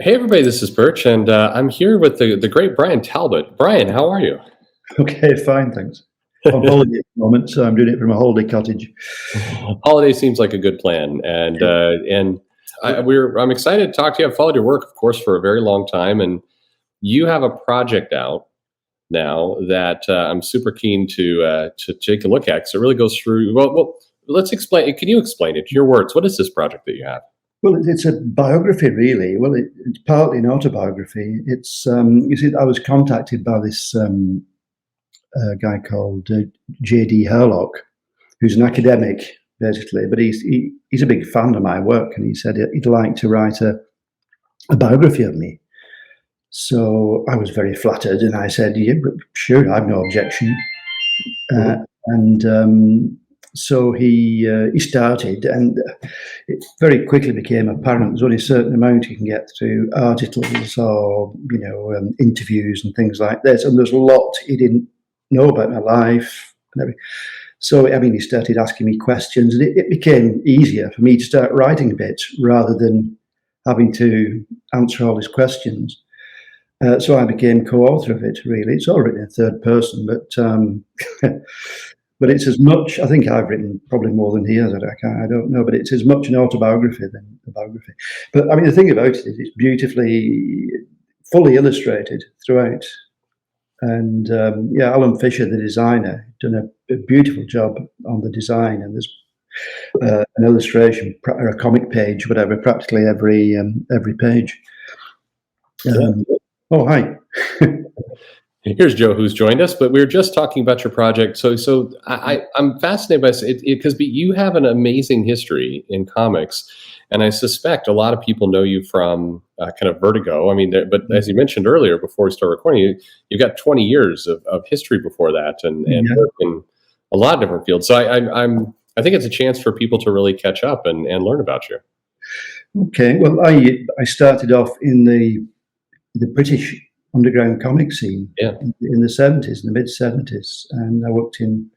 Hey everybody, this is Perch, and I'm here with the great Bryan Talbot. Bryan, how are you? Okay, fine, thanks. On holiday at the moment, so I'm doing it from a holiday cottage. Holiday seems like a good plan, I'm excited to talk to you. I've followed your work, of course, for a very long time, and you have a project out now that I'm super keen to take a look at because it really goes through. Well, let's explain. Can you explain it? Your words. What is this project that you have? Well, it's a biography, really. Well, it's partly an autobiography. It's you see, I was contacted by this guy called J.D. Herlock, who's an academic, basically, but he's a big fan of my work, and he said he'd like to write a biography of me. So I was very flattered, and I said, "Yeah, sure, I've no objection." And so he started, and it very quickly became apparent there's only a certain amount you can get through articles or interviews and things like this, and there's a lot he didn't know about my life and everything. So I mean, he started asking me questions, and it became easier for me to start writing a bit rather than having to answer all his questions. So I became co-author of it. Really, it's all written in third person, but but it's as much. I think I've written probably more than he has. I don't know, but it's as much an autobiography than a biography. But I mean, the thing about it is, it's beautifully, fully illustrated throughout. And Alan Fisher, the designer, done a beautiful job on the design. And there's an illustration or a comic page, whatever, practically every page. Oh, hi. Here's Joe, who's joined us. But we were just talking about your project. So I'm fascinated by it because you have an amazing history in comics, and I suspect a lot of people know you from kind of Vertigo. I mean, but as you mentioned earlier, before we start recording, you've got 20 years of history before that, and work in a lot of different fields. So I think it's a chance for people to really catch up and learn about you. Okay, well, I started off in the British underground comic scene in the 70s, in the mid 70s, and I worked in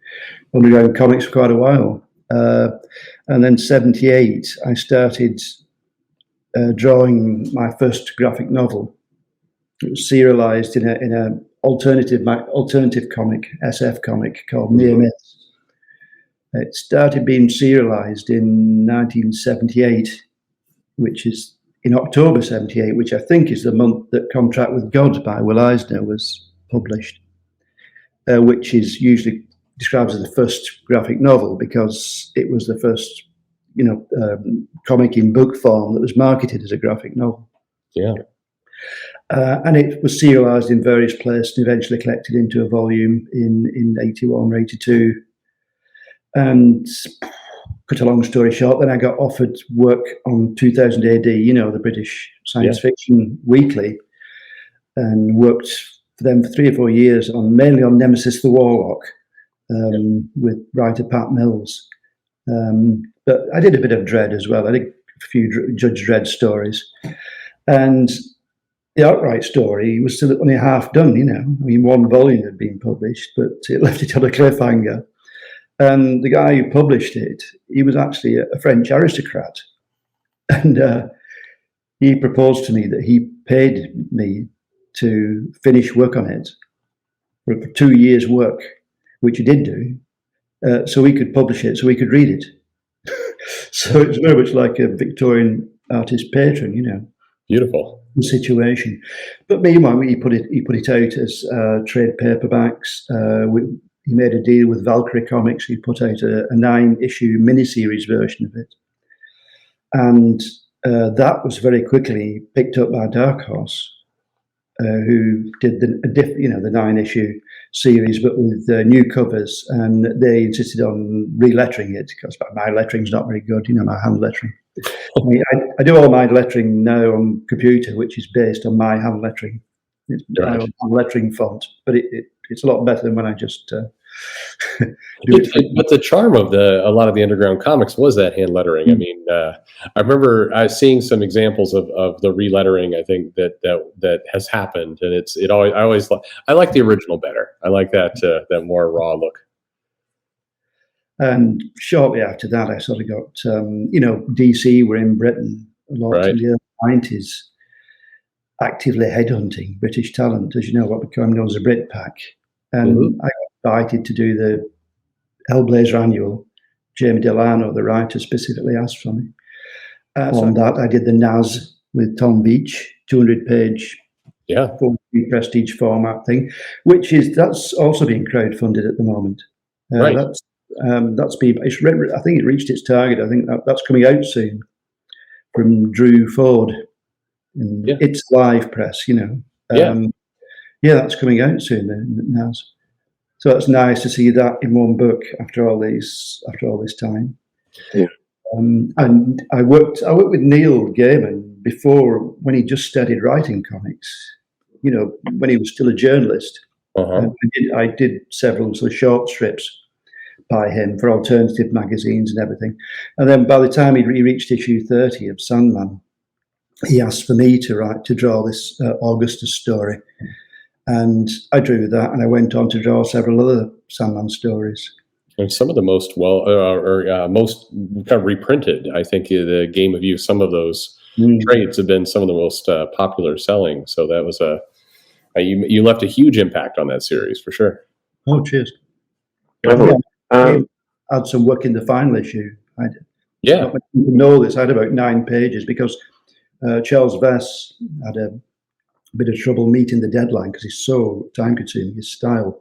underground comics for quite a while. And then 78, I started drawing my first graphic novel. It was serialized in a alternative comic, SF comic called Near Myths. It started being serialized in 1978, which is in October 78, which I think is the month that Contract with God by Will Eisner was published, which is usually described as the first graphic novel because it was the first, comic in book form that was marketed as a graphic novel. Yeah. And it was serialized in various places and eventually collected into a volume in 81 or 82. And cut a long story short, then I got offered work on 2000 AD, the British science fiction weekly, and worked for them for 3 or 4 years mainly on Nemesis the Warlock with writer Pat Mills. But I did a bit of Dredd as well. I did a few Judge Dredd stories. And the Arkwright story was still only half done, I mean, 1 volume had been published, but it left it on a cliffhanger. And the guy who published it, he was actually a French aristocrat. And he proposed to me that he paid me to finish work on it for 2 years' work, which he did do, so we could publish it, so we could read it. So it's very much like a Victorian artist patron, Beautiful situation. But meanwhile, he put it out as trade paperbacks. He made a deal with Valkyrie Comics. He put out a 9-issue miniseries version of it. And that was very quickly picked up by Dark Horse, who did the 9-issue series, but with new covers. And they insisted on relettering it because my lettering's not very good, my hand lettering. I do all my lettering now on computer, which is based on my hand lettering. It's hand lettering font, but it's a lot better than when I just do it. But the charm of a lot of the underground comics was that hand lettering. I mean, I remember seeing some examples of the relettering. I think that has happened, and I like the original better. I like that more raw look. And shortly after that, I sort of got, DC were in Britain a lot in the early 90s. actively headhunting British talent, as you know, what became known as a Brit Pack. And I got invited to do the Hellblazer Annual. Jamie Delano, the writer, specifically asked for me. So on that, I did the NAS with Tom Veitch, 200-page, 40 prestige format thing, that's also being crowdfunded at the moment. Right. That's been. I think it reached its target. I think that's coming out soon from Drew Ford. It's Live Press, that's coming out soon. NAS. So it's nice to see that in one book after all this time. Yeah. And I worked with Neil Gaiman before, when he just started writing comics. When he was still a journalist. And I did several sort of short strips by him for alternative magazines and everything. And then by the time he reached issue 30 of Sandman, he asked for me to draw this Augustus story. And I drew that, and I went on to draw several other Sandman stories. And some of the most most kind of reprinted, I think, the Game of You. Some of those trades have been some of the most popular selling. So that was you left a huge impact on that series for sure. Oh, cheers! I had some work in the final issue. I did. Yeah, not many people know this. I had about 9 pages because Charles Vess had a bit of trouble meeting the deadline because he's so time-consuming, his style.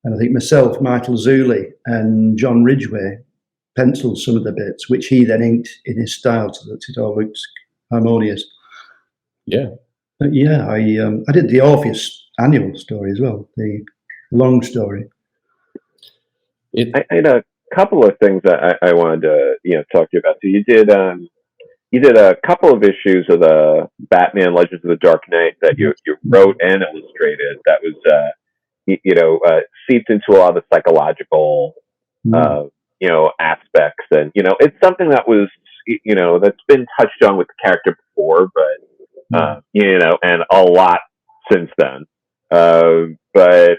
And I think myself, Michael Zuli, and John Ridgway penciled some of the bits, which he then inked in his style so that it all looked harmonious. Yeah. But yeah, I did the Orpheus annual story as well, the long story. I had a couple of things that I wanted to talk to you about. So you did a couple of issues of the Batman Legends of the Dark Knight that you wrote and illustrated. That was seeped into a lot of the psychological aspects, and it's something that was that's been touched on with the character before, but and a lot since then. But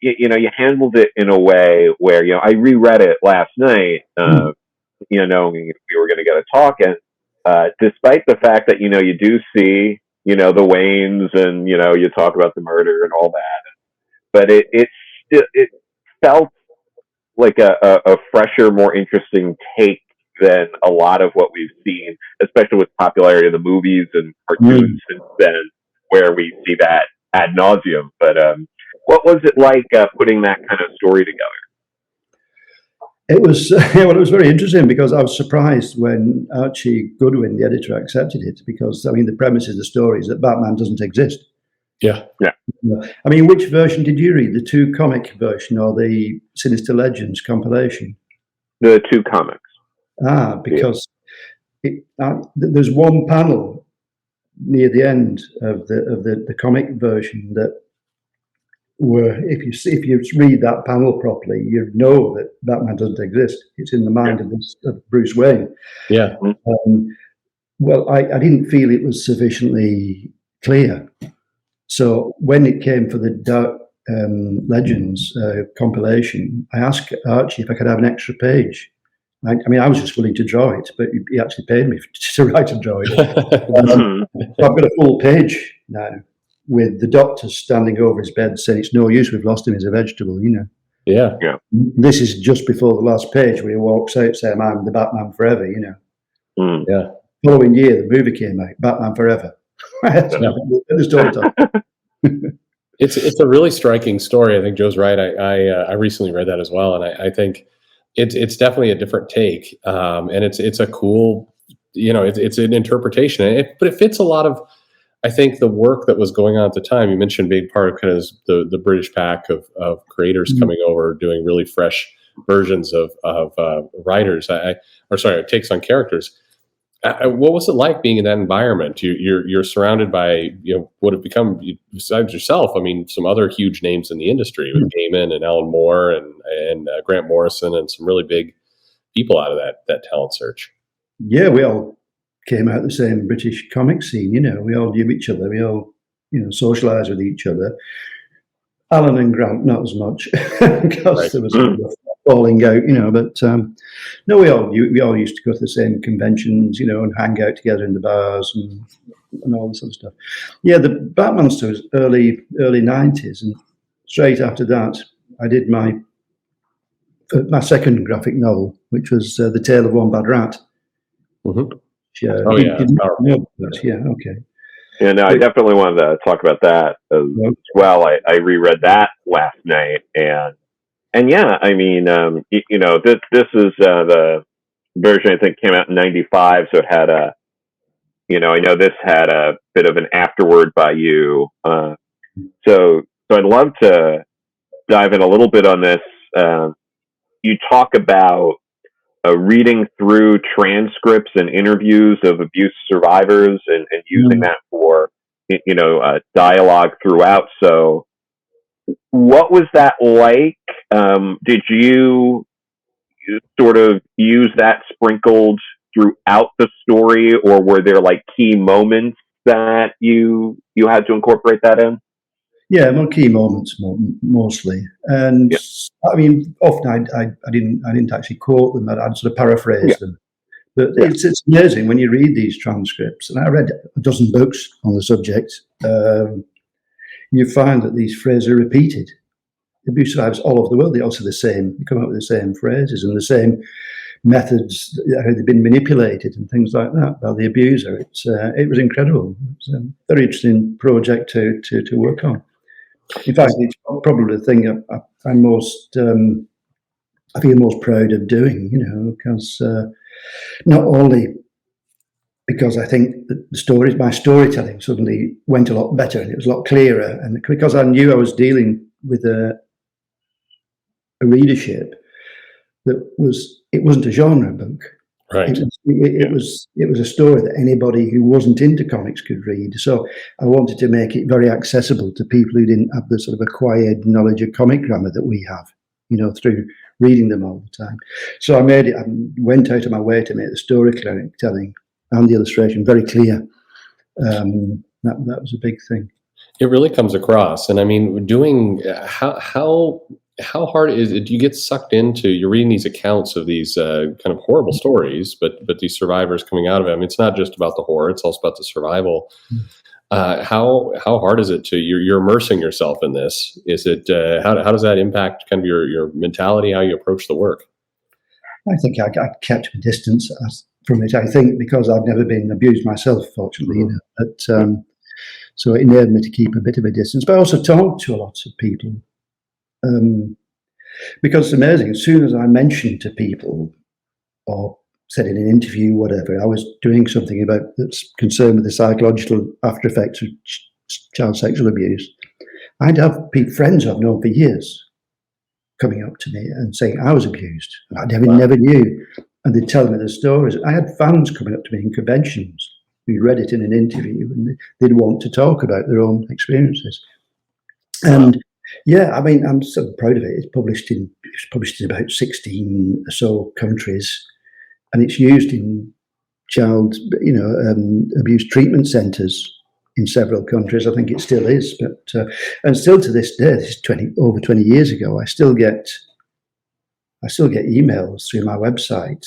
you handled it in a way where I reread it last night, knowing we were going to get a talk, and despite the fact that you do see the Waynes and you talk about the murder and all that, but it felt like a fresher, more interesting take than a lot of what we've seen, especially with popularity of the movies and cartoons since then, where we see that ad nauseum. But what was it like putting that kind of story together? It was it was very interesting because I was surprised when Archie Goodwin, the editor, accepted it, because the premise of the story is that Batman doesn't exist. Yeah. Which version did you read? The 2 comic version or the Sinister Legends compilation? The 2 comics. Because there's one panel near the end of the comic version that if you read that panel properly, you know that Batman doesn't exist. It's in the mind of Bruce Wayne. Yeah. Well, I didn't feel it was sufficiently clear. So when it came for the Dark Legends compilation, I asked Archie if I could have an extra page. I was just willing to draw it, but he actually paid me to write and draw it. So I've got a full page now with the doctor standing over his bed saying it's no use, we've lost him as a vegetable, Yeah. This is just before the last page where he walks out saying, I'm the Batman forever, Yeah. Following year, the movie came out, Batman Forever. It's a really striking story. I think Joe's right. I recently read that as well, and I think it's definitely a different take, and it's a cool, it's an interpretation, but it fits a lot of, I think, the work that was going on at the time. You mentioned big part of kind of the British pack of creators coming over, doing really fresh versions of writers, takes on characters. What was it like being in that environment? You're surrounded by what have become, besides yourself, some other huge names in the industry with Gaiman and Alan Moore and Grant Morrison and some really big people out of that talent search. Yeah, we all came out of the same British comic scene. We all knew each other. We all socialised with each other. Alan and Grant not as much because there was a falling out, but no, we all used to go to the same conventions, and hang out together in the bars and and all this sort of stuff. Yeah, the Batman stories, early 90s, and straight after that, I did my second graphic novel, which was The Tale of One Bad Rat. Mm-hmm. Yeah, okay. Yeah, no, I definitely wanted to talk about that as well. I reread that last night, and yeah, I mean, this is the version I think came out in '95, so it had I know this had a bit of an afterword by you. So I'd love to dive in a little bit on this. You talk about reading through transcripts and interviews of abuse survivors and using that for, dialogue throughout. So what was that like? Did you sort of use that sprinkled throughout the story, or were there like key moments that you had to incorporate that in? Yeah, more key moments mostly, and I mean, often I didn't actually quote them. I'd sort of paraphrase them. But it's amazing when you read these transcripts, and I read a dozen books on the subject. You find that these phrases are repeated. Abuse survivors all over the world, they also the same. They come up with the same phrases and the same methods, how they've been manipulated and things like that by the abuser. It was incredible. It was a very interesting project to work on. In fact, it's probably the thing I'm most, I feel most proud of doing, because not only because I think that my storytelling suddenly went a lot better and it was a lot clearer, and because I knew I was dealing with a readership it wasn't a genre book. Right. It was a story that anybody who wasn't into comics could read. So I wanted to make it very accessible to people who didn't have the sort of acquired knowledge of comic grammar that we have, through reading them all the time. So I went out of my way to make the storytelling and the illustration very clear. That was a big thing. It really comes across. And I mean, doing how hard is it? Do you get sucked into? You're reading these accounts of these kind of horrible stories, but these survivors coming out of it. I mean, it's not just about the horror; it's also about the survival. How hard is it to you're immersing yourself in this? Is it how does that impact kind of your mentality, how you approach the work? I think I kept a distance from it. I think because I've never been abused myself, fortunately, but so it enabled me to keep a bit of a distance, but I also talk to a lot of people. Because it's amazing, as soon as I mentioned to people or said in an interview, whatever, I was doing something that's concerned with the psychological after effects of child sexual abuse, I'd have friends I've known for years coming up to me and saying I was abused. I never knew. And they'd tell me the stories. I had fans coming up to me in conventions who read it in an interview and they'd want to talk about their own experiences. And yeah, I mean, I'm so proud of it. It's published in about 16 or so countries, and it's used in child, abuse treatment centres in several countries. I think it still is, but and still to this day, this is over 20 years ago. I still get emails through my website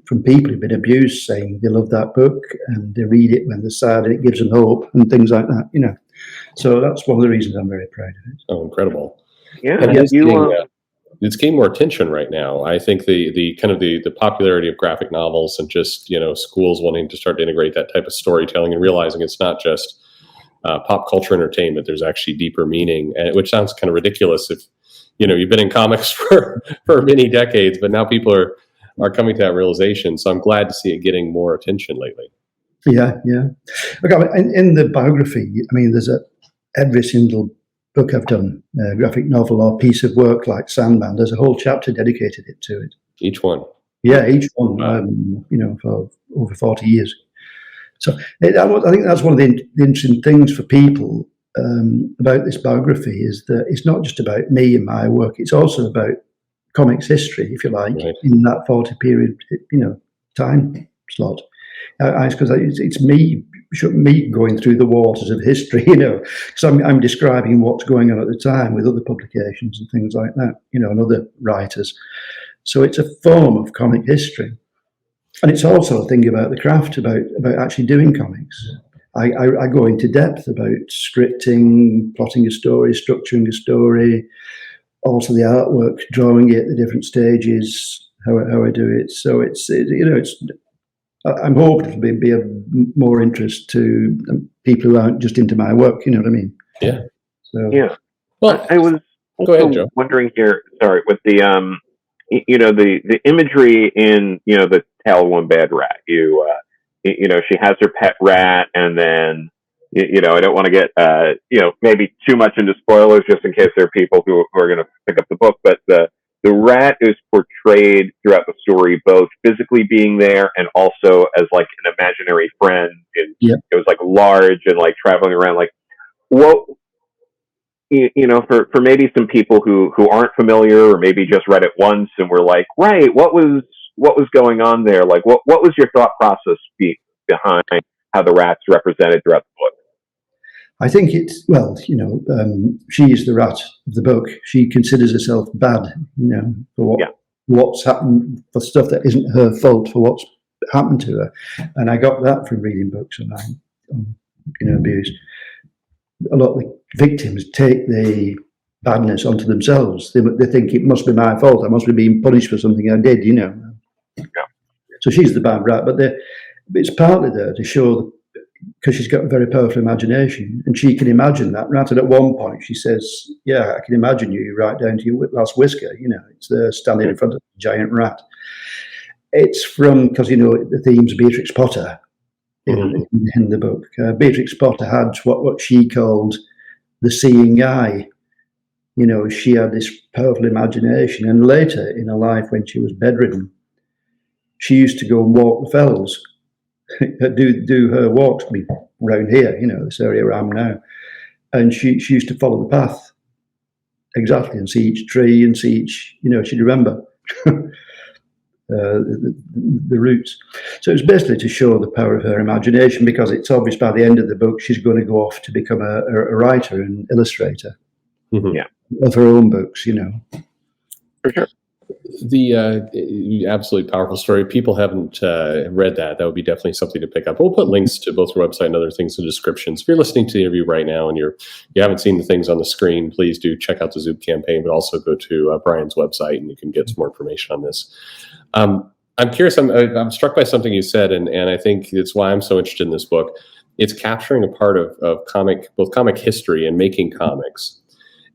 from people who've been abused saying they love that book and they read it when they're sad and it gives them hope and things like that. So that's one of the reasons I'm very proud of it. Oh, incredible! Yeah, and it's getting more attention right now. I think the kind of the popularity of graphic novels and just schools wanting to start to integrate that type of storytelling and realizing it's not just pop culture entertainment. There's actually deeper meaning, and which sounds kind of ridiculous if you've been in comics for many decades, but now people are coming to that realization. So I'm glad to see it getting more attention lately. Yeah. Okay, in the biography, I mean, there's every single book I've done, graphic novel or piece of work like Sandman, there's a whole chapter dedicated to it. Each one? Yeah, each one, for over 40 years. So I think that's one of the interesting things for people about this biography is that it's not just about me and my work, it's also about comics history, if you like, right, in that 40 period, time slot. Because it's me going through the waters of history, So I'm describing what's going on at the time with other publications and things like that, and other writers. So it's a form of comic history, and it's also a thing about the craft, about actually doing comics. I go into depth about scripting, plotting a story, structuring a story, also the artwork, drawing it at the different stages, how I do it. So I'm hoping it'll be of more interest to people who aren't just into my work. You know what I mean? Yeah. So Yeah. Well, I was go ahead, also Joe. wondering here. Sorry, with the the imagery in the Tale of One Bad Rat. She has her pet rat, and then I don't want to get maybe too much into spoilers, just in case there are people who are going to pick up the book. But the rat is portrayed throughout the story, both physically being there and also as like an imaginary friend. And it was like large and like traveling around. Like, what, for maybe some people who aren't familiar, or maybe just read it once and were like, right, what was going on there? Like, what was your thought process behind how the rat's represented throughout the book? I think it's, she is the rat of the book. She considers herself bad, for what's happened, for stuff that isn't her fault, for what's happened to her. And I got that from reading books on abuse. A lot of the victims take the badness onto themselves. They think it must be my fault. I must be being punished for something I did, Yeah. So she's the bad rat, but it's partly there to show, because she's got a very powerful imagination, and she can imagine that rat. And at one point she says, yeah, I can imagine you right down to your last whisker. It's there standing in front of the giant rat. It's because, the theme's Beatrix Potter in the book. Beatrix Potter had what she called the seeing eye. She had this powerful imagination, and later in her life, when she was bedridden, she used to go and walk the fells, do her walks around here, this area where I am now. And she used to follow the path exactly and see each tree and see each, she'd remember the routes. So it's basically to show the power of her imagination, because it's obvious by the end of the book she's going to go off to become a writer and illustrator of her own books, For sure. The absolutely powerful story. If people haven't read that would be definitely something to pick up. We'll put links to both your website and other things in the descriptions. If you're listening to the interview right now and you haven't seen the things on the screen, please do check out the Zoop campaign, but also go to Bryan's website and you can get some more information on this. I'm curious. I'm struck by something you said, and I think it's why I'm so interested in this book. It's capturing a part of both comic history and making comics.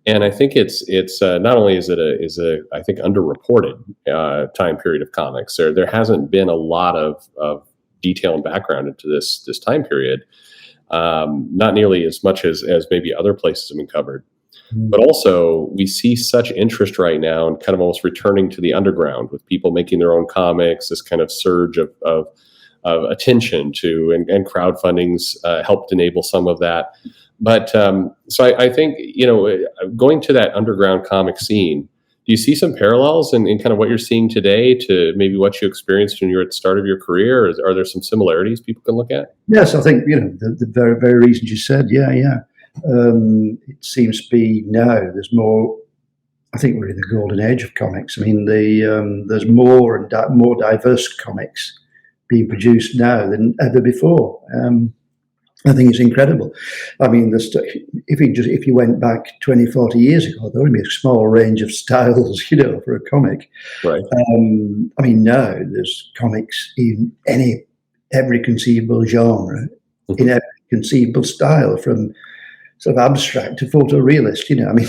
And I think it's not only is it I think underreported time period of comics. There hasn't been a lot of detail and background into this time period, not nearly as much as maybe other places have been covered. But also we see such interest right now and kind of almost returning to the underground with people making their own comics. This kind of surge of attention to and crowdfundings helped enable some of that. But so I think, going to that underground comic scene, do you see some parallels in kind of what you're seeing today to maybe what you experienced when you were at the start of your career? Or are there some similarities people can look at? Yes, I think, the very, very reasons you said, yeah. It seems to be now there's more. I think we're in the golden age of comics. I mean, there's more and more diverse comics being produced now than ever before. I think it's incredible. I mean, if you went back 20, 40 years ago, there would be a small range of styles, for a comic. Right. I mean, now there's comics in every conceivable genre, in every conceivable style, from sort of abstract to photorealist. I mean,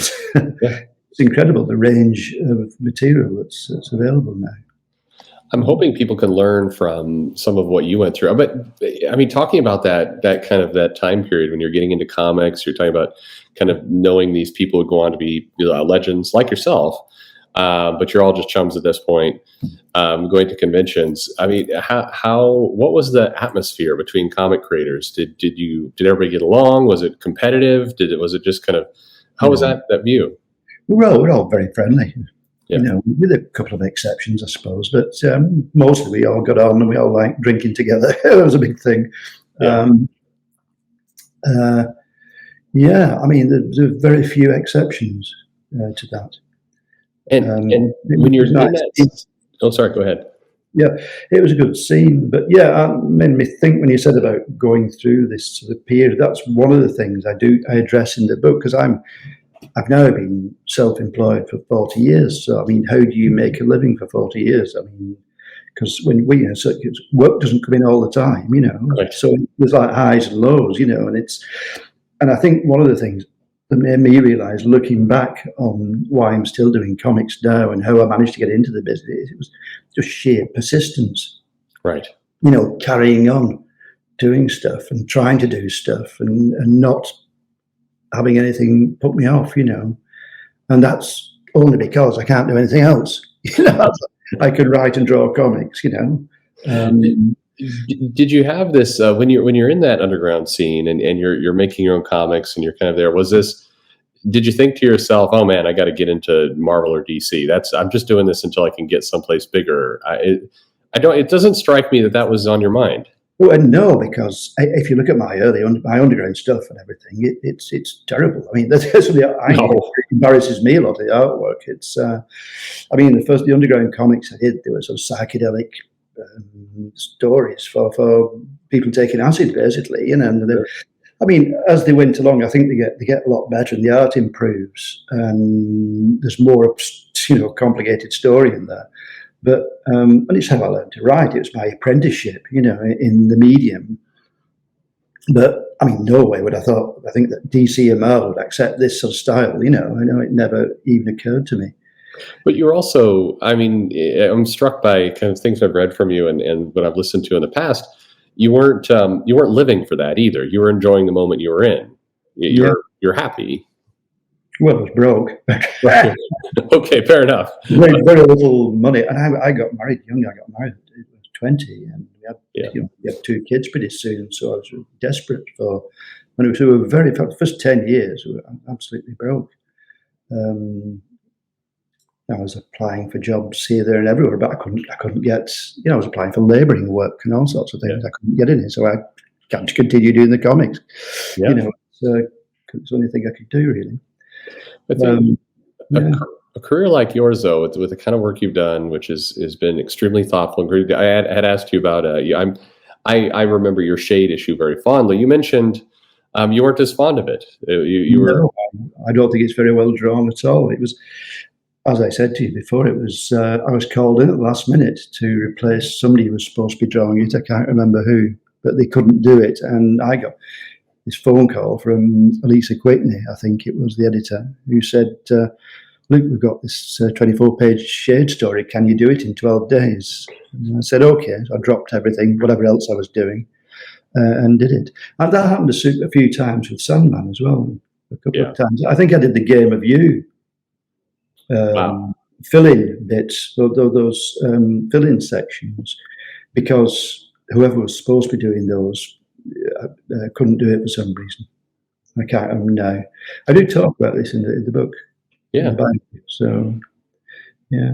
it's incredible the range of material that's available now. I'm hoping people can learn from some of what you went through. But I mean, talking about that kind of that time period when you're getting into comics, you're talking about kind of knowing these people who go on to be legends like yourself, but you're all just chums at this point, going to conventions. I mean, what was the atmosphere between comic creators? Did everybody get along? Was it competitive? Was it just kind of, how was that view? We're all very friendly. Yeah. With a couple of exceptions, I suppose, but mostly we all got on and we all liked drinking together. That was a big thing. Yeah. I mean, there's very few exceptions to that. And when you're in that, oh, sorry, go ahead. Yeah, it was a good scene. But yeah, it made me think when you said about going through this sort of period. That's one of the things I address in the book, because I've now been self-employed for 40 years. So I mean, how do you make a living for 40 years? I mean, because when so work doesn't come in all the time, Right. So there's like highs and lows, and I think one of the things that made me realise, looking back on why I'm still doing comics now and how I managed to get into the business, it was just sheer persistence. Right. Carrying on, doing stuff and trying to do stuff and not having anything put me off, and that's only because I can't do anything else. I can write and draw comics, Did you have this when you're in that underground scene and you're making your own comics and you're kind of there? Did you think to yourself, "Oh man, I got to get into Marvel or DC. I'm just doing this until I can get someplace bigger"? I don't. It doesn't strike me that was on your mind. Well, no, because if you look at my underground stuff and everything, it's terrible. I mean, it embarrasses me a lot of the artwork. It's, the underground comics I did, they were sort of psychedelic stories for people taking acid, basically. As they went along, I think they get a lot better, and the art improves, and there's more, complicated story in there. But and it's how I learned to write. It was my apprenticeship, in the medium. But I mean, no way would I think that DC and Marvel would accept this sort of style. I know it never even occurred to me. But you're also, I'm struck by kind of things I've read from you and what I've listened to in the past. You weren't living for that either. You were enjoying the moment you were in. You're happy. Well, I was broke. Okay, fair enough. Very little money, and I got married young. I got married at 20, and we had 2 kids pretty soon. So I was desperate for. When it was the first 10 years, we were absolutely broke. I was applying for jobs here, there, and everywhere, but I couldn't get. I was applying for labouring work and all sorts of things. I couldn't get in it, so I can't continue doing the comics. Yeah. It's the only thing I could do, really. I think a career like yours, though, with the kind of work you've done, which has been extremely thoughtful and great. I had asked you about. I remember your Shade issue very fondly. You mentioned you weren't as fond of it. You were. No, I don't think it's very well drawn at all. It was, as I said to you before, it was. I was called in at the last minute to replace somebody who was supposed to be drawing it. I can't remember who, but they couldn't do it, and I got this phone call from Elisa Quickney, I think it was the editor, who said, "Look, we've got this 24-page Shade story. Can you do it in 12 days?" And I said, "Okay." So I dropped everything, whatever else I was doing, and did it. And that happened a few times with Sandman as well, a couple of times. I think I did the Game of You fill-in bits, those fill-in sections, because whoever was supposed to be doing those couldn't do it for some reason. I can't remember now. I do talk about this in the book. Yeah. In the Bible, so yeah.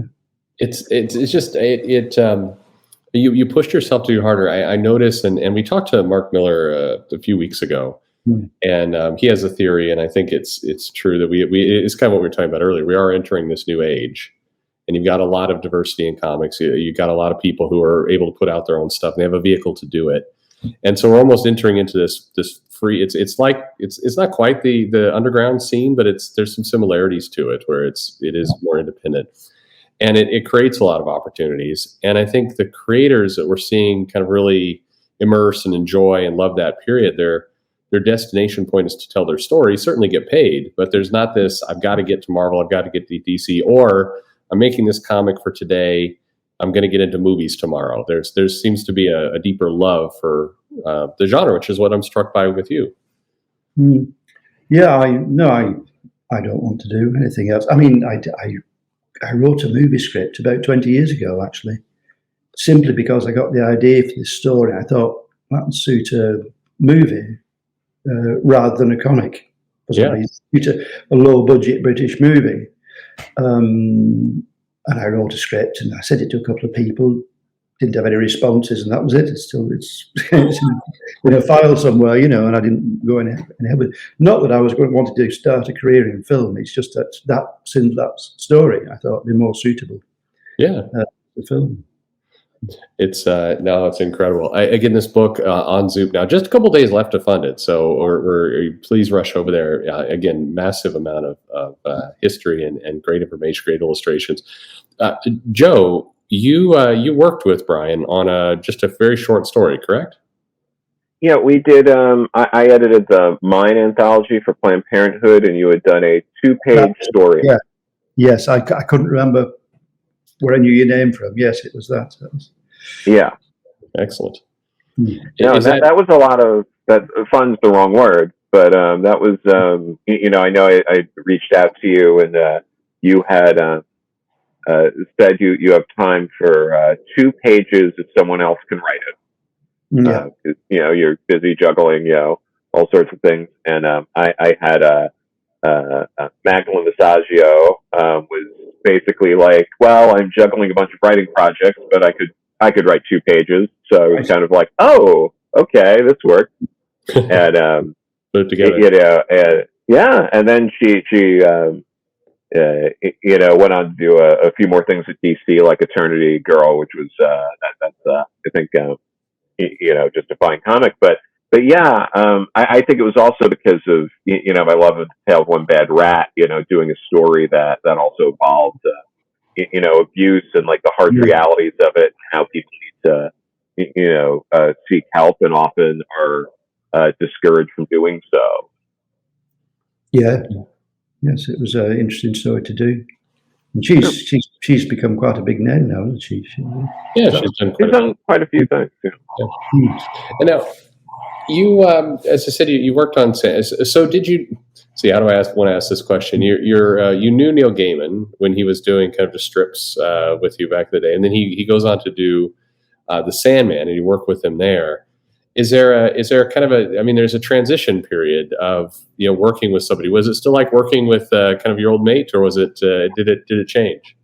It's just you pushed yourself to do harder. I noticed, and we talked to Mark Miller a few weeks ago, and he has a theory, and I think it's true that we it's kind of what we were talking about earlier. We are entering this new age, and you've got a lot of diversity in comics. You've got a lot of people who are able to put out their own stuff, and they have a vehicle to do it. And so we're almost entering into this free. It's not quite the underground scene, but there's some similarities to it where it is more independent, and it creates a lot of opportunities. And I think the creators that we're seeing kind of really immerse and enjoy and love that period. Their destination point is to tell their story, certainly get paid, but there's not this, I've got to get to Marvel, I've got to get to DC, or I'm making this comic for today, I'm going to get into movies tomorrow. There seems to be a deeper love for the genre, which is what I'm struck by with you. Yeah, I don't want to do anything else. I mean, I wrote a movie script about 20 years ago, actually, simply because I got the idea for this story. I thought that would suit a movie rather than a comic. Suit a low-budget British movie. And I wrote a script and I sent it to a couple of people, didn't have any responses, and that was it. It's in a file somewhere, and I didn't go ahead with it. Not that I was wanting to start a career in film, it's just that since that story, I thought it'd be more suitable. Yeah. The film. It's no, it's incredible. Again, this book on Zoop now, just a couple days left to fund it. So, or please rush over there. Again, massive amount of history and great information, great illustrations. Joe, you worked with Bryan on just a very short story, correct? Yeah, we did. I edited the Mine anthology for Planned Parenthood, and you had done a 2-page story. Yeah. Yes, I couldn't remember where I knew your name from. Yes, it was that. Yeah. Excellent. No, that was a lot of that. Fun's the wrong word, but that was I know I reached out to you, and you had said you have time for 2 pages if someone else can write it. Yeah. You're busy juggling all sorts of things, and I had Magdalene Visaggio was basically like, well, I'm juggling a bunch of writing projects, but I could write 2 pages. So it was kind of like, oh, okay, this worked. And put it together. And then she went on to do a few more things at DC, like Eternity Girl, which was that's I think just a fine comic. But yeah, I think it was also because of my love of the Tale of One Bad Rat. Doing a story that also involved abuse and like the harsh realities of it, and how people need to seek help and often are discouraged from doing so. Yeah. Yes, it was an interesting story to do. And she's become quite a big name now, hasn't she? Yeah, she's done quite a few things. Yeah. And now, you, as I said, you worked on. So did you? See, how do I want to ask this question? You knew Neil Gaiman when he was doing kind of the strips with you back in the day, and then he goes on to do the Sandman, and you work with him there. Is there kind of there's a transition period of working with somebody. Was it still like working with kind of your old mate, or was it did it change?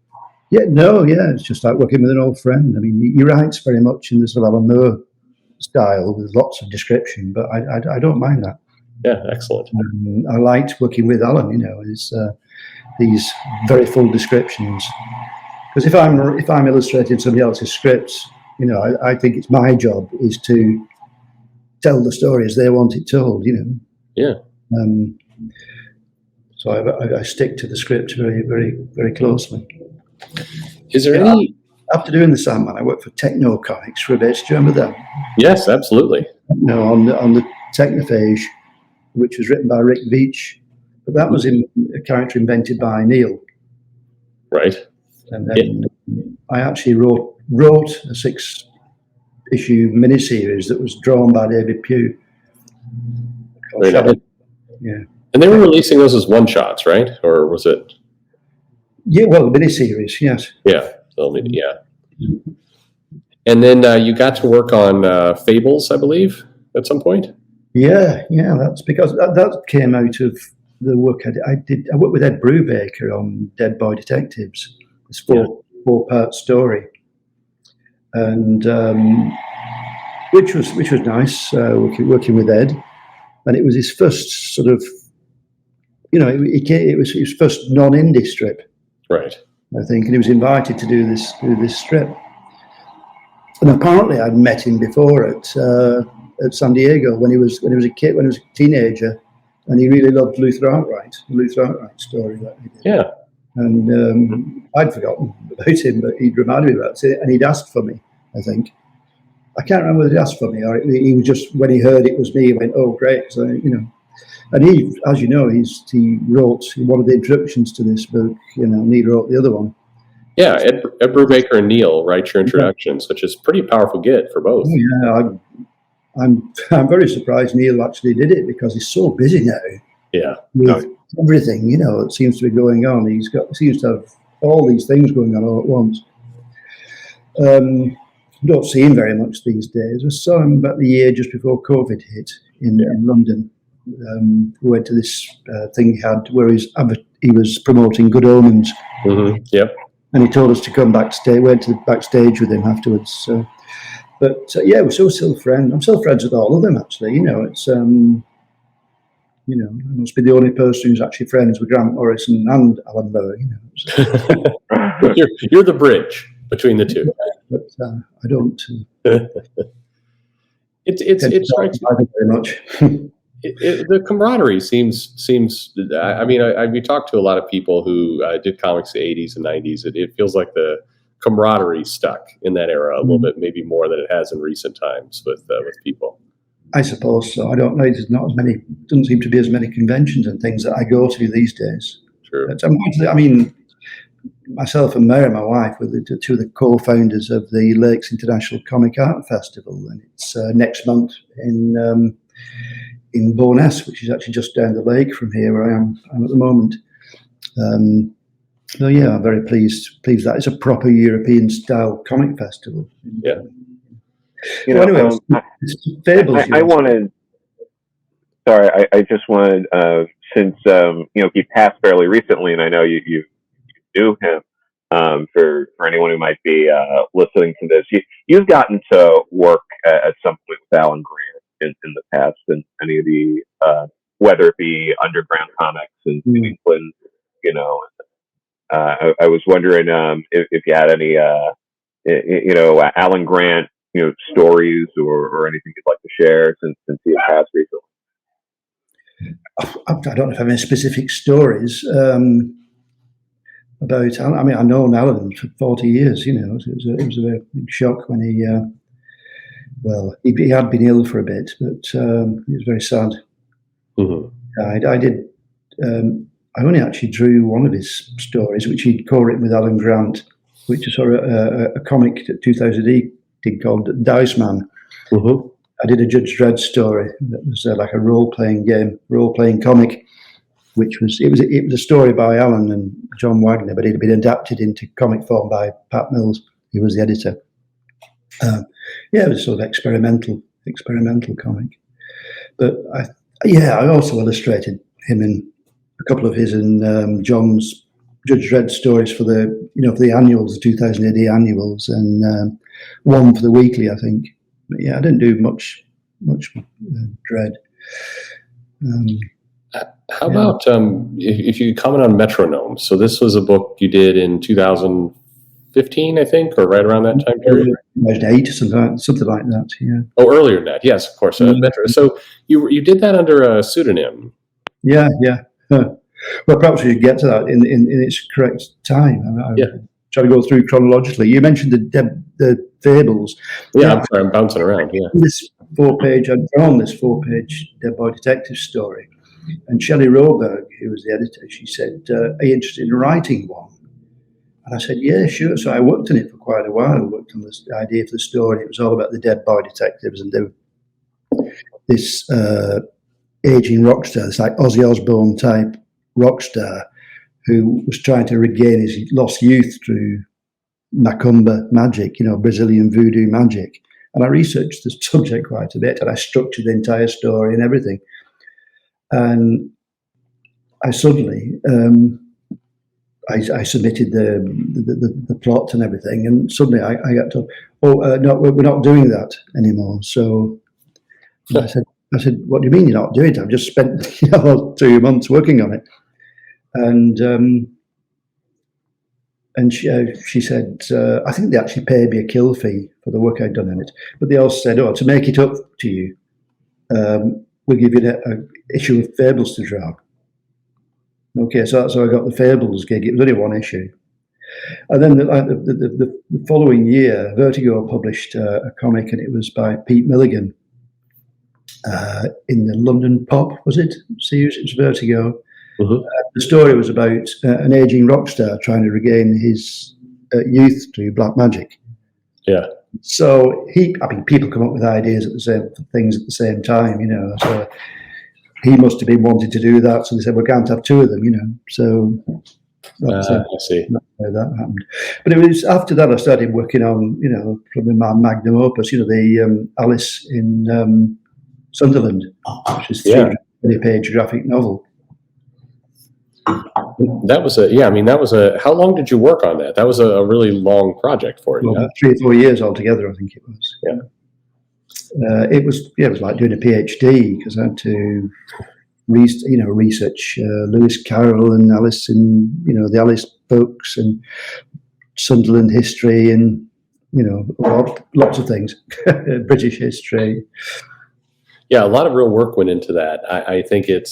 Yeah, no, yeah, it's just like working with an old friend. I mean, he writes very much in the sort of Alan Moore style with lots of description, but I don't mind that. Yeah, excellent. I liked working with Alan. These very full descriptions, because if I'm illustrating somebody else's scripts, I think it's my job is to tell the story as they want it told. Yeah. So I stick to the script very, very, very closely. Is there any? After doing the Sandman, I worked for Techno Comics for a bit. Do you remember that? Yes, absolutely. On the Technophage, which was written by Rick Veitch, but that was a character invented by Neil. Right. And then I actually wrote a 6-issue miniseries that was drawn by David Pugh. Yeah. And they were releasing those as one-shots, right? Or was it? Yeah, well, miniseries, yes. Yeah. And then you got to work on Fables, I believe, at some point. Yeah, that's because that came out of the work I did. I worked with Ed Brubaker on Dead Boy Detectives. This 4-part story, and which was nice working with Ed, and it was his first sort of, it was his first non-indie strip, right? I think, and he was invited to do this strip, and apparently I'd met him before at San Diego when he was a kid, when he was a teenager, and he really loved the Luther Arkwright story that he did. Yeah. And I'd forgotten about him, but he'd reminded me about it, and he'd asked for me, I think. I can't remember whether he asked for me or he was just, when he heard it was me, he went, oh, great. So, and he, as you know, he wrote one of the introductions to this book, and he wrote the other one. Yeah, Ed Brubaker and Neil write your introductions, which is pretty powerful get for both. Yeah, I'm very surprised Neil actually did it because he's so busy now. Yeah. With everything, that seems to be going on. He seems to have all these things going on all at once. Don't see him very much these days. I saw him about the year just before COVID hit in London. We went to this thing he had where he was promoting Good Omens. Mm-hmm. Yep. And he told us to come backstage. Went to the backstage with him afterwards. But we're still friends. I'm still friends with all of them, actually. It's I must be the only person who's actually friends with Grant Morrison and Alan Moore. You're the bridge between the two. but I don't. It strikes me very much. the camaraderie seems. I mean, we talked to a lot of people who did comics in the 80s and 90s. It feels like the camaraderie stuck in that era a little bit, maybe more than it has in recent times with people. I suppose so. I don't know. There's not as many. Doesn't seem to be as many conventions and things that I go to these days. True. I mean, myself and Mary, my wife, were two of the co-founders of the Lakes International Comic Art Festival, and it's next month in Bowness, which is actually just down the lake from here where I'm at the moment. So yeah, I'm very pleased that it's a proper European style comic festival. Yeah. Anyway, Fables. I wanted. Sorry, I just wanted since he passed fairly recently, and I know you knew him. For anyone who might be listening to this, you've gotten to work at some point with Alan Grant in the past, and any of the whether it be underground comics in England, I was wondering if you had any Alan Grant stories or anything you'd like to share since he had passed recently. I don't know if I have any specific stories about. I mean, I've known Alan for 40 years. It was a big shock when he had been ill for a bit, but it was very sad. Mm-hmm. I did. I only actually drew one of his stories, which he'd co-written with Alan Grant, which is sort of a comic that 2000 AD did called Dice Man. Mm-hmm. I did a Judge Dredd story that was like a role-playing comic, which was a story by Alan and John Wagner, but it had been adapted into comic form by Pat Mills, who was the editor. It was sort of experimental comic. But I also illustrated him in a couple of his and John's Judge Dredd stories for the annuals, the 2000 AD annuals, and one for the weekly, I think. But I didn't do much Dredd. How about if you could comment on Metronomes? So this was a book you did in 2015, I think, or right around that time period. 2008, something like that. Yeah. Oh, earlier than that. Yes, of course. Metro. So you did that under a pseudonym. Yeah. Well, perhaps we should get to that in its correct time. Try to go through chronologically. You mentioned the Fables. Yeah, I'm sorry, I'm bouncing around. Yeah. I'd drawn this 4-page Dead Boy Detective story. And Shelley Roberg, who was the editor, she said, are you interested in writing one? And I said, yeah, sure. So I worked on it for quite a while. I worked on the idea for the story. It was all about the Dead Boy Detectives, and this aging rock star, this like Ozzy Osbourne type rock star, who was trying to regain his lost youth through macumba magic, Brazilian voodoo magic. And I researched the subject quite a bit, and I structured the entire story and everything. And I suddenly, I submitted the plot and everything, and suddenly I got told, no, we're not doing that anymore. So I said, what do you mean you're not doing it? I've just spent 2 months working on it. And she said, I think they actually paid me a kill fee for the work I'd done in it. But they also said, to make it up to you, we'll give you an issue of Fables to draw. Okay, so that's how I got the Fables gig. It was only one issue. And then the following year, Vertigo published a comic, and it was by Pete Milligan in the London Pop, was it? Series? It was Vertigo. Mm-hmm. The story was about an aging rock star trying to regain his youth through black magic. Yeah. So people come up with ideas at the same time, So he must have been wanting to do that. So they said, we can't have two of them, So I see. That's how that happened. But it was after that I started working on, probably my magnum opus, the Alice in Sunderland, which is a 320-page graphic novel. That was how long did you work on that? That was a really long project for you. Well, 3 or 4 years altogether, I think it was. Yeah. It was like doing a PhD, because I had to research Lewis Carroll and Alice in, the Alice books and Sunderland history and lots of things, British history. Yeah, a lot of real work went into that. I think it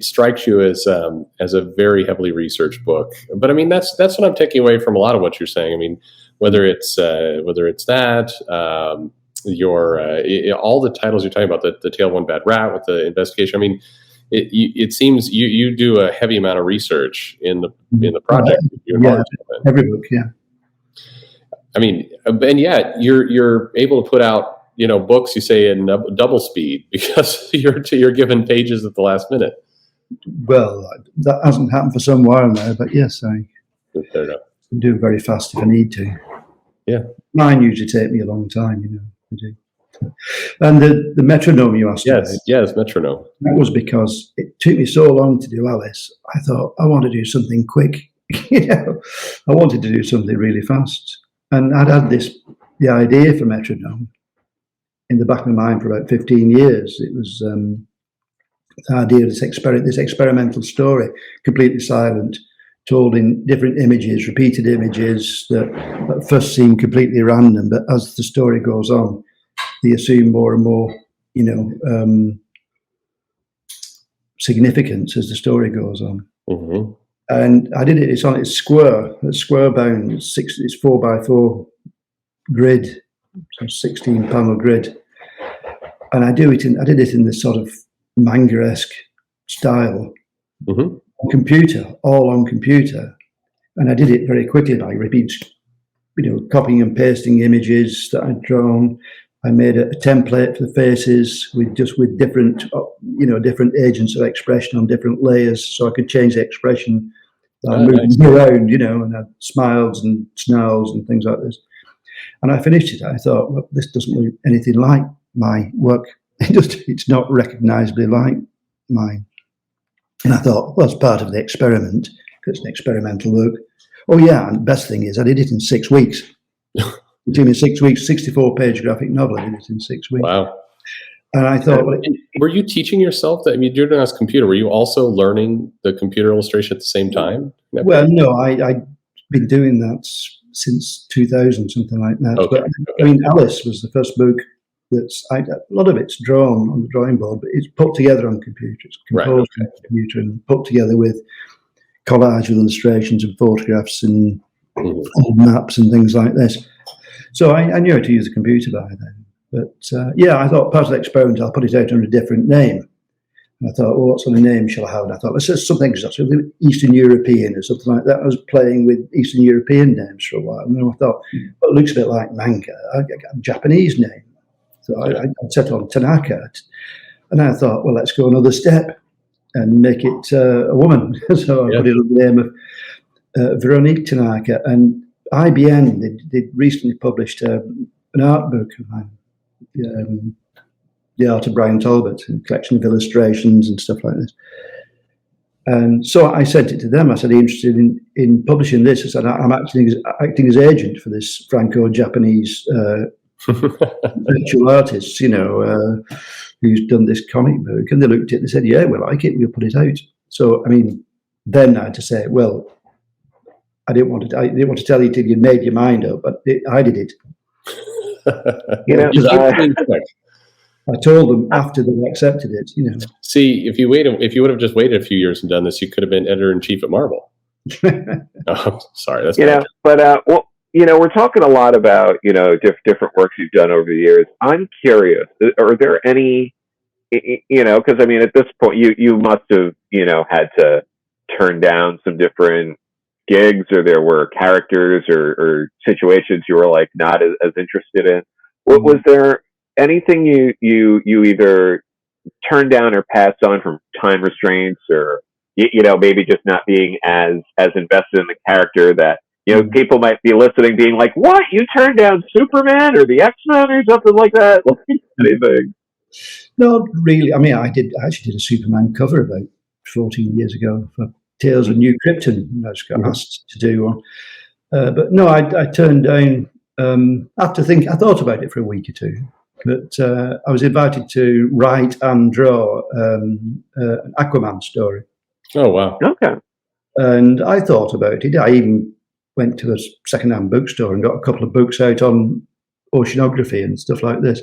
strikes you as a very heavily researched book. But I mean, that's what I'm taking away from a lot of what you're saying. I mean, whether it's that all the titles you're talking about, the Tale of One Bad Rat with the investigation. I mean, it seems you do a heavy amount of research in the project. Every book, yeah. I mean, and yet you're able to put out books, you say, in double speed because you're given pages at the last minute. Well, that hasn't happened for some while now, but yes, I can do it very fast if I need to. Yeah, mine usually take me a long time, I do. And the metronome you asked about. Yes, metronome. That was because it took me so long to do Alice. I thought I want to do something quick. I wanted to do something really fast, and I'd had the idea for metronome in the back of my mind for about 15 years. It was the idea of this experimental story, completely silent, told in different images, repeated images that at first seem completely random, but as the story goes on, they assume more and more, significance as the story goes on. Mm-hmm. And I did it. It's square bound. It's 4x4 grid, so 16 panel grid, and I did it in this sort of manga-esque style. Mm-hmm. All on computer, and I did it very quickly by copying and pasting images that I'd drawn. I made a template for the faces with different, different agents of expression on different layers, so I could change the expression by moving around, and I had smiles and snarls and things like this. And I finished it. I thought, well, this doesn't look anything like my work. It's not recognisably like mine. And I thought, well, it's part of the experiment, because it's an experimental work. Oh, yeah, and the best thing is I did it in 6 weeks. It took me 6 weeks, 64-page graphic novel. I did it in 6 weeks. Wow. And I thought... were you teaching yourself that? I mean, you're doing this computer. Were you also learning the computer illustration at the same time? Well, no, I'd been doing that since 2000, something like that. Okay. But, I mean, Alice was the first book a lot of it's drawn on the drawing board, but it's put together on computer. It's composed on computer and put together with collage with illustrations and photographs and old maps and things like this. So I knew how to use the computer by then. But I thought part of the experiment, I'll put it out under a different name. And I thought, well, what sort of name shall I have? And I thought, let's say something sort of Eastern European or something like that. I was playing with Eastern European names for a while. And then I thought, well, it looks a bit like manga. I got a Japanese name. So I set on Tanaka. And I thought, well, let's go another step and make it a woman. So I put it under the name of Veronique Tanaka. And IBN, they recently published an art book of mine, The Art of Bryan Talbot, a collection of illustrations and stuff like this. And so I sent it to them. I said, are you interested in publishing this? I said, I'm acting as agent for this Franco-Japanese virtual artist, who's done this comic book. And they looked at it and said, yeah, we like it, we'll put it out. So, I mean, then I had to say, well, I didn't want to tell you till you made your mind up, but I did it. I told them after they accepted it, See, if you would have just waited a few years and done this, you could have been editor-in-chief at Marvel. Oh, sorry, that's but we're talking a lot about different works you've done over the years. I'm curious, are there any, because I mean, at this point, you must have had to turn down some different gigs, or there were characters or situations you were like not as interested in. Was there anything you either turned down or passed on from time restraints, or maybe just not being as invested in the character that people might be listening, being like, "What? You turned down Superman or the X-Men or something like that?" Anything? No, really. I mean, I actually did a Superman cover about 14 years ago for Tales of New Krypton. I just got asked to do one, but no, I turned down. I thought about it for a week or two, but I was invited to write and draw an Aquaman story. Oh wow! Okay. And I thought about it. I even went to a second-hand bookstore and got a couple of books out on oceanography and stuff like this.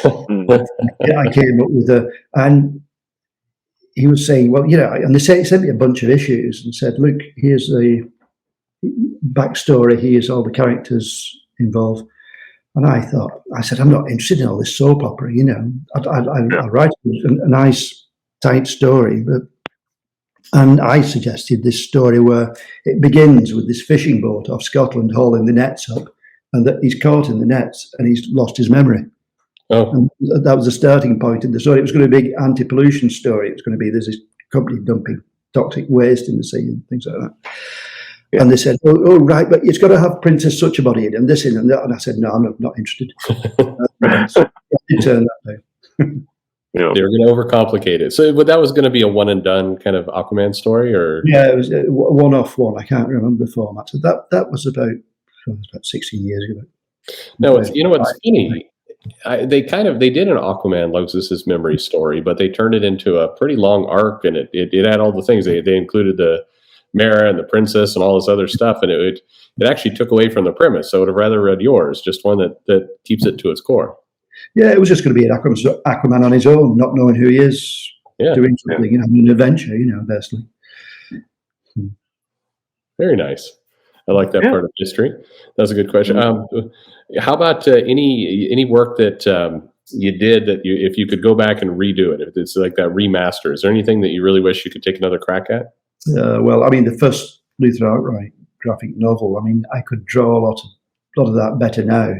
I came up with and he was saying, well, and they sent me a bunch of issues and said, look, here's the backstory, here's all the characters involved. And I said, I'm not interested in all this soap opera, I write a nice, tight story, and I suggested this story where it begins with this fishing boat off Scotland hauling the nets up, and that he's caught in the nets and he's lost his memory. Oh. And that was the starting point in the story. It was going to be a big anti-pollution story. It was going to be there's this company dumping toxic waste in the sea and things like that. Yeah. And they said, oh, right, but it's got to have Princess Such a Body in and this in and that. And I said, no, I'm not interested. So it turned that way. They were going to overcomplicate it. So that was going to be a one and done kind of Aquaman story, or it was a one-off one. I can't remember the format. So that was about 16 years ago. No, it's funny. They did an Aquaman loses his memory story, but they turned it into a pretty long arc, and it had all the things. They included the Mara and the princess and all this other stuff, and it actually took away from the premise. So I would have rather read yours, just one that keeps it to its core. Yeah, it was just going to be an Aquaman on his own, not knowing who he is, doing something, an adventure, basically. Very nice. I like that part of history. That's a good question. How about any work that you did that if you could go back and redo it, if it's like that remaster, is there anything that you really wish you could take another crack at? Well, I mean, the first Luther Arkwright graphic novel, I mean, I could draw a lot of that better now,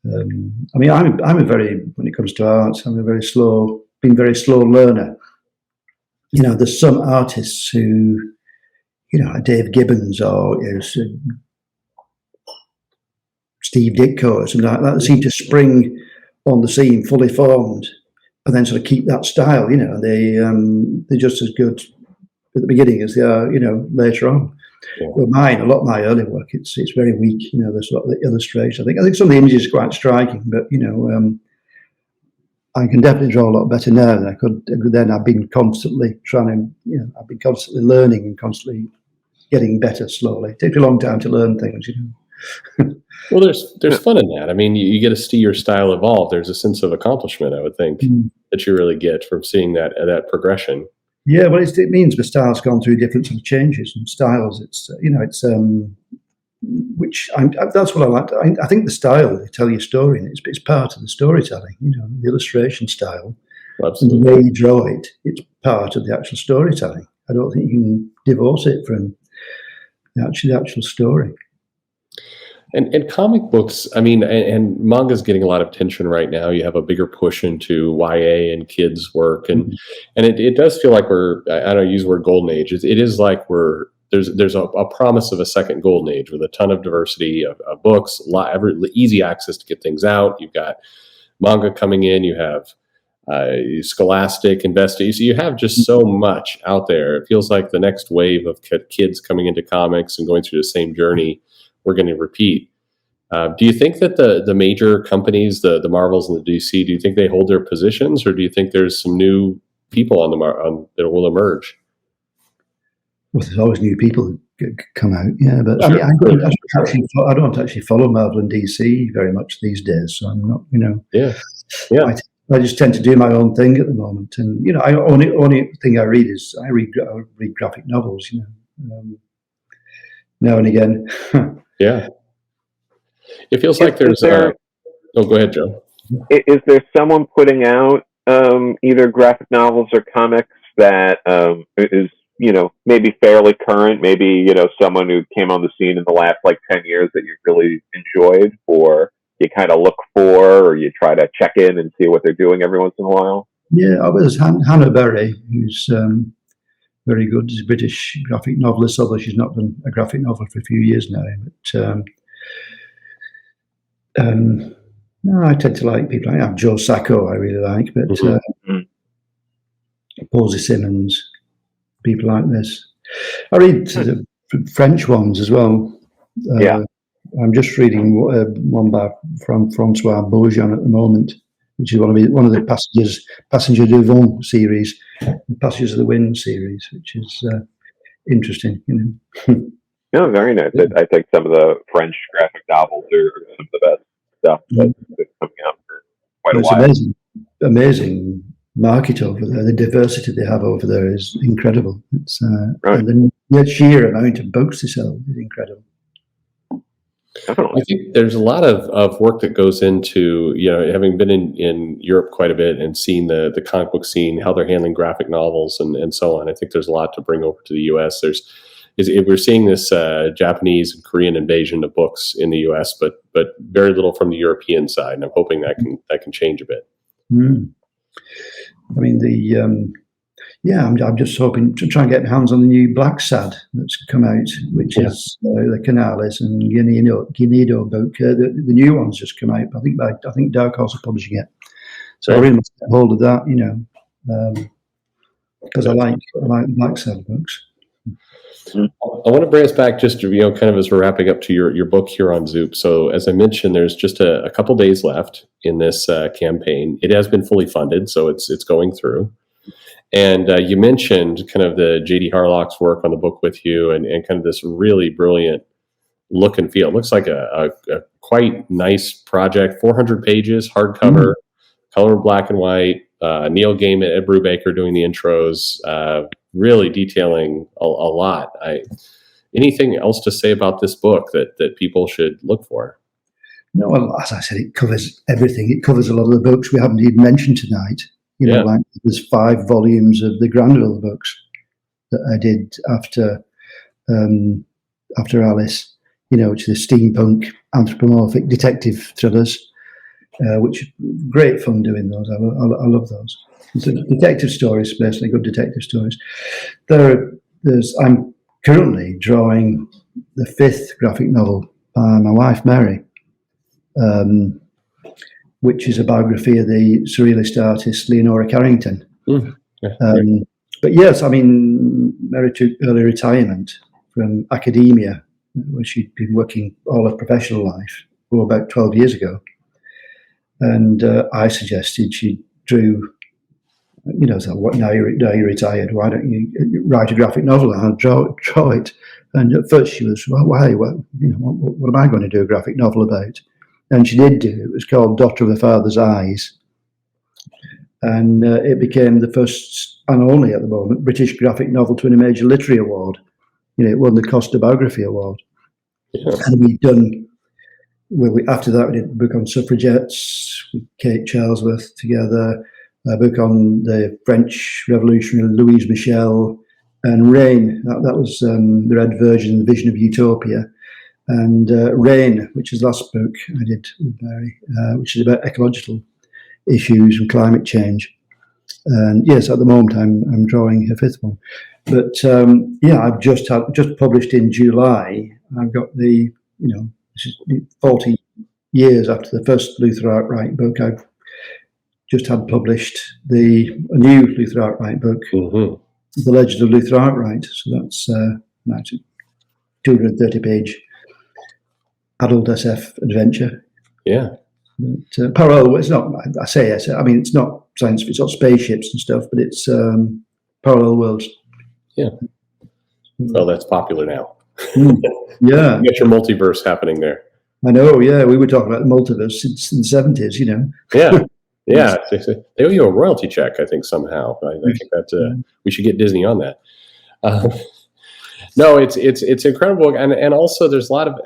I mean, when it comes to art, I'm been very slow learner. There's some artists who, like Dave Gibbons or Steve Ditko or something like that, seem to spring on the scene fully formed and then sort of keep that style, they're just as good at the beginning as they are, later on. Yeah. Well, a lot of my early work, it's very weak. There's a lot of the illustration. I think some of the images are quite striking, but I can definitely draw a lot better now than I could then. I've been constantly I've been constantly learning and constantly getting better slowly. It takes a long time to learn things, Well, there's fun in that. I mean, you get to see your style evolve. There's a sense of accomplishment, I would think, that you really get from seeing that progression. Yeah, well, it means the style's gone through different sort of changes and styles. It's that's what I like. I think the style, they tell your story, and it's part of the storytelling. The illustration style, absolutely. And the way you draw it, it's part of the actual storytelling. I don't think you can divorce it from the actual story. And comic books, I mean, and manga's getting a lot of attention right now. You have a bigger push into YA and kids work, and it does feel like I don't use the word golden age. It is like there's a promise of a second golden age with a ton of diversity of books, easy access to get things out. You've got manga coming in. You have Scholastic, Investi. So you have just so much out there. It feels like the next wave of kids coming into comics and going through the same journey we're going to repeat. Do you think that the major companies, the Marvels and the DC, do you think they hold their positions, or do you think there's some new people that will emerge? Well, there's always new people that come out, yeah. But sure. I mean, I don't actually follow Marvel and DC very much these days, so I'm not, Yeah. I just tend to do my own thing at the moment, and only thing I read is I read graphic novels, now and again. Yeah. It feels like there's go ahead, Joe. Is there someone putting out either graphic novels or comics that is, maybe fairly current, maybe, someone who came on the scene in the last 10 years that you really enjoyed, or you kind of look for, or you try to check in and see what they're doing every once in a while? Yeah, there's Hannah Berry, who's very good. She's a British graphic novelist, although she's not done a graphic novel for a few years now. But no, I tend to like people like that. Joe Sacco, I really like, but Posey Simmons, people like this. I read the French ones as well. I'm just reading one from Francois Beaujean at the moment, which is one of the Passengers du Vent series, the Passengers of the Wind series, which is interesting. No, very nice. I think some of the French graphic novels are some of the best stuff that's coming out for quite a It's while. amazing market over there. The diversity they have over there is incredible. It's Right. and the sheer amount of books they sell is incredible. Definitely. I think there's a lot of work that goes into, having been in Europe quite a bit and seen the comic book scene, how they're handling graphic novels and so on. I think there's a lot to bring over to the U.S. We're seeing this Japanese and Korean invasion of books in the U.S., but very little from the European side. And I'm hoping that can change a bit. I mean, I'm just hoping to try and get my hands on the new Black Sad that's come out, which is the Canales and Guinedo book. The new one's just come out. I think Dark Horse are publishing it, so I really must get hold of that, because I like Black Sad books. I want to bring us back just to, kind of as we're wrapping up to your book here on Zoop. So as I mentioned, there's just a couple days left in this campaign. It has been fully funded, so it's going through. And you mentioned kind of the J.D. Harlock's work on the book with you and kind of this really brilliant look and feel. It looks like a quite nice project, 400 pages, hardcover, color black and white. Neil Gaiman, Ed Brubaker doing the intros, really detailing a lot. Anything else to say about this book that people should look for? No, well, as I said, it covers everything. It covers a lot of the books we haven't even mentioned tonight. Like there's 5 volumes of the Granville books that I did after Alice, which are the steampunk anthropomorphic detective thrillers, which great fun doing those. I love those. So detective stories, basically good detective stories. I'm currently drawing the 5th graphic novel by my wife Mary, which is a biography of the surrealist artist Leonora Carrington. But yes, I mean, Mary took early retirement from academia, where she'd been working all her professional life, about 12 years ago. And I suggested she drew, so what, now you're retired, why don't you write a graphic novel and I'll draw it? And at first she was, well, why? What am I going to do a graphic novel about? And she did do it. It was called Daughter of the Father's Eyes. And it became the first and only at the moment British graphic novel to win a major literary award. It won the Costa Biography Award. Yeah. And we'd done, after that, we did a book on suffragettes with Kate Charlesworth together, a book on the French Revolutionary Louise Michel, and Rain. That was the red version, The Vision of Utopia. And Rain, which is the last book I did with Mary, which is about ecological issues and climate change. And yes, at the moment I'm drawing her 5th one. But I've just published in July. I've got this is 40 years after the first Luther Arkwright book. I've just had published a new Luther Arkwright book, The Legend of Luther Arkwright. So that's 230-page adult SF adventure. Yeah. But, parallel, it's not, I mean, it's not science, it's not spaceships and stuff, but it's parallel worlds. Yeah. Well, that's popular now. Yeah. You got your multiverse happening there. I know, yeah. We were talking about the multiverse since the 70s, Yeah. Yeah. They owe you a royalty check, I think, somehow. I think that we should get Disney on that. No, it's incredible, and also there's a lot of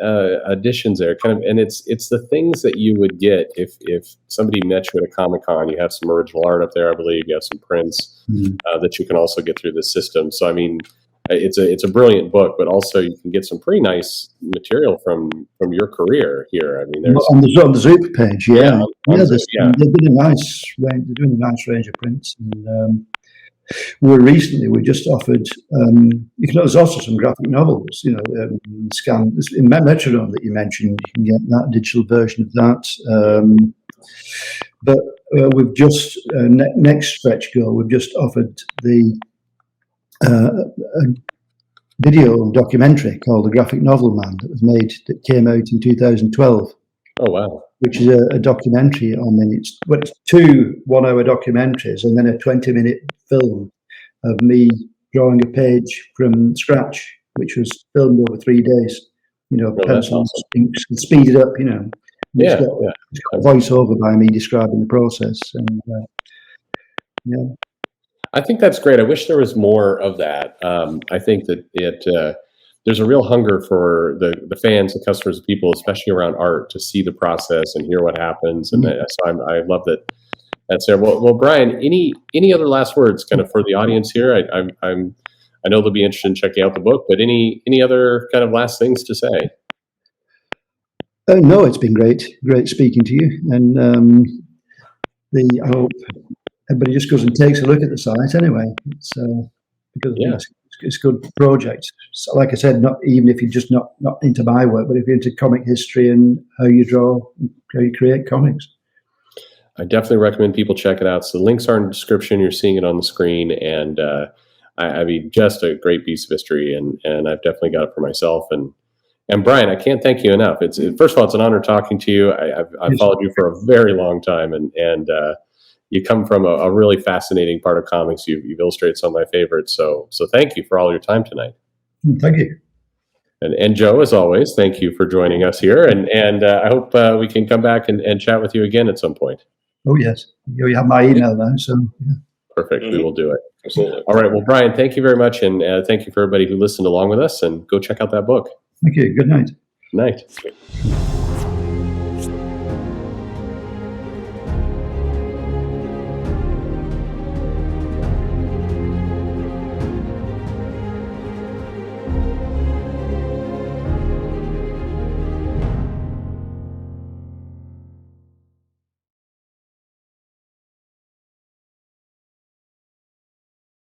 additions there, kind of, and it's the things that you would get if somebody met you at a Comic-Con. You have some original art up there, I believe. You have some prints that you can also get through the system. So I mean, it's a brilliant book, but also you can get some pretty nice material from your career here. I mean, there's on the Zoop page, they're doing a nice range of prints. And we just offered, there's also some graphic novels, scan in Metronome that you mentioned. You can get that digital version of that. But we've just next stretch goal. We've just offered the a video documentary called The Graphic Novel Man that came out in 2012. Oh wow! Which is a documentary it's 2 one-hour documentaries and then a 20-minute film of me drawing a page from scratch which was filmed over 3 days. Well, that's pencils, awesome. inks, and speed it up. Yeah, It's got voiceover by me describing the process, and I think that's great. I wish there was more of that. I think that there's a real hunger for the fans, the customers, the people, especially around art, to see the process and hear what happens. And so I love that that's there. Well, Bryan, any other last words, kind of for the audience here? I know they'll be interested in checking out the book, but any other kind of last things to say? No, it's been great speaking to you, and I hope everybody just goes and takes a look at the site anyway. It's because it's a good project. So, like I said, not even if you're just not into my work, but if you're into comic history and how you draw, how you create comics. I definitely recommend people check it out. So the links are in the description. You're seeing it on the screen, and I mean, just a great piece of history, and I've definitely got it for myself. And Bryan, I can't thank you enough. First of all, it's an honor talking to you. I've followed you for a very long time, and you come from a really fascinating part of comics. You've illustrated some of my favorites. So thank you for all your time tonight. Thank you. And Joe, as always, thank you for joining us here. And I hope we can come back and chat with you again at some point. Oh, yes. You have my email now, so yeah. Perfect. We will do it. Absolutely. All right. Well, Bryan, thank you very much. And thank you for everybody who listened along with us, and go check out that book. Thank you. Good night. Night.